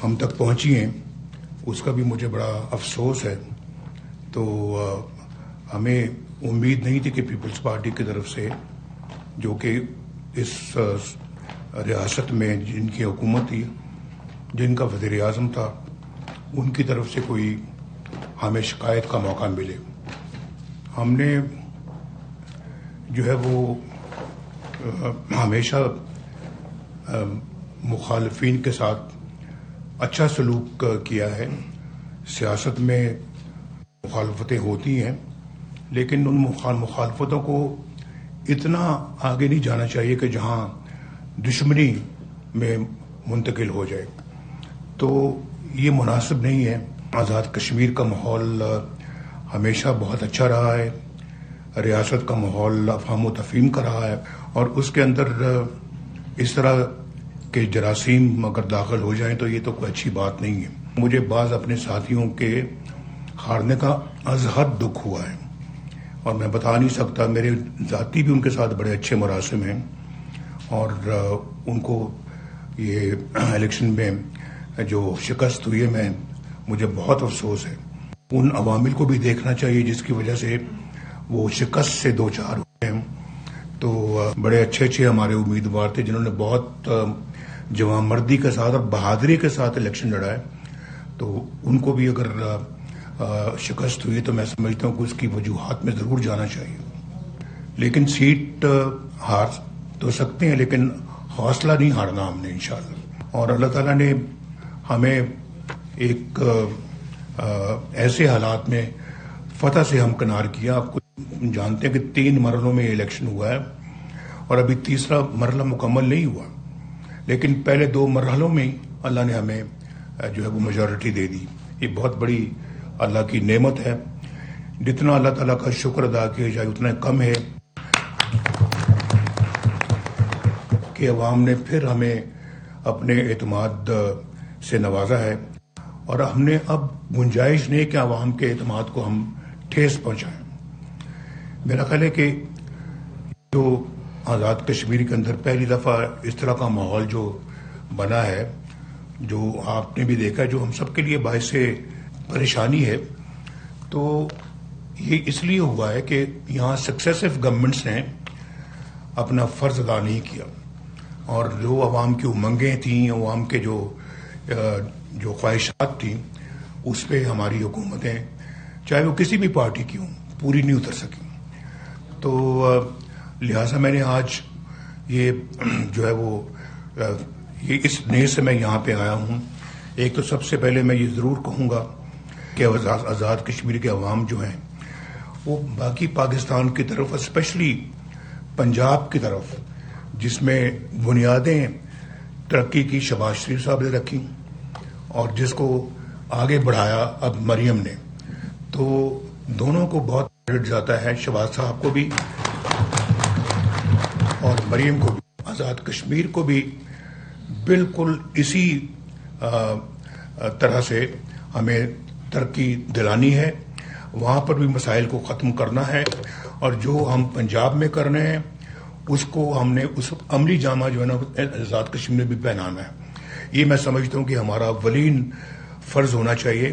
ہم تک پہنچی ہیں اس کا بھی مجھے بڑا افسوس ہے. تو ہمیں امید نہیں تھی کہ پیپلز پارٹی کی طرف سے، جو کہ اس ریاست میں جن کی حکومت تھی، جن کا وزیر اعظم تھا، ان کی طرف سے کوئی ہمیں شکایت کا موقع ملے. ہم نے جو ہے وہ ہمیشہ مخالفین کے ساتھ اچھا سلوک کیا ہے. سیاست میں مخالفتیں ہوتی ہیں، لیکن ان مخالفتوں کو اتنا آگے نہیں جانا چاہیے کہ جہاں دشمنی میں منتقل ہو جائے. تو یہ مناسب نہیں ہے. آزاد کشمیر کا ماحول ہمیشہ بہت اچھا رہا ہے. ریاست کا ماحول افہام و تفہیم کا رہا ہے، اور اس کے اندر اس طرح کے جراثیم اگر داخل ہو جائیں تو یہ تو کوئی اچھی بات نہیں ہے. مجھے بعض اپنے ساتھیوں کے ہارنے کا از حد دکھ ہوا ہے، اور میں بتا نہیں سکتا. میرے ذاتی بھی ان کے ساتھ بڑے اچھے مراسم ہیں، اور ان کو یہ الیکشن میں جو شکست ہوئی ہے مجھے بہت افسوس ہے. ان عوامل کو بھی دیکھنا چاہیے جس کی وجہ سے وہ شکست سے دو چار ہوئے ہیں. تو بڑے اچھے ہمارے امیدوار تھے جنہوں نے بہت جوان مردی کے ساتھ اور بہادری کے ساتھ الیکشن لڑا ہے. تو ان کو بھی اگر شکست ہوئی تو میں سمجھتا ہوں کہ اس کی وجوہات میں ضرور جانا چاہیے. لیکن سیٹ ہار تو سکتے ہیں، لیکن حوصلہ نہیں ہارنا ہم نے انشاءاللہ. اور اللہ تعالیٰ نے ہمیں ایک ایسے حالات میں فتح سے ہمکنار کیا. آپ کو جانتے ہیں کہ 3 مرحلوں میں الیکشن ہوا ہے، اور ابھی تیسرا مرحلہ مکمل نہیں ہوا، لیکن پہلے 2 مرحلوں میں اللہ نے ہمیں جو ہے وہ میجورٹی دے دی. یہ بہت بڑی اللہ کی نعمت ہے. جتنا اللہ تعالیٰ کا شکر ادا کیا جائے اتنا کم ہے کہ عوام نے پھر ہمیں اپنے اعتماد سے نوازا ہے، اور ہم نے اب گنجائش نہیں کہ عوام کے اعتماد کو ہم ٹھیس پہنچائیں. میرا خیال ہے کہ جو آزاد کشمیر کے اندر پہلی دفعہ اس طرح کا ماحول جو بنا ہے، جو آپ نے بھی دیکھا، جو ہم سب کے لیے باعث پریشانی ہے، تو یہ اس لیے ہوا ہے کہ یہاں سکسیسو گورنمنٹس نے اپنا فرض ادا نہیں کیا، اور جو عوام کی امنگیں تھیں، عوام کے جو خواہشات تھیں، اس پہ ہماری حکومتیں چاہے وہ کسی بھی پارٹی کی ہوں پوری نہیں اتر سکیں. تو لہٰذا میں نے آج یہ جو ہے وہ یہ اس نیت سے میں یہاں پہ آیا ہوں. ایک تو سب سے پہلے میں یہ ضرور کہوں گا کہ آزاد کشمیر کے عوام جو ہیں وہ باقی پاکستان کی طرف، اسپیشلی پنجاب کی طرف، جس میں بنیادیں ترقی کی شہباز شریف صاحب نے رکھی اور جس کو آگے بڑھایا اب مریم نے، تو دونوں کو بہت کریڈٹ جاتا ہے، شہباز صاحب کو بھی اور مریم کو بھی. آزاد کشمیر کو بھی بالکل اسی طرح سے ہمیں ترقی دلانی ہے. وہاں پر بھی مسائل کو ختم کرنا ہے، اور جو ہم پنجاب میں کر رہے ہیں اس کو ہم نے اس عملی جامہ جو ہے نا آزاد کشمیر میں بھی پہنانا ہے. یہ میں سمجھتا ہوں کہ ہمارا اولین فرض ہونا چاہیے.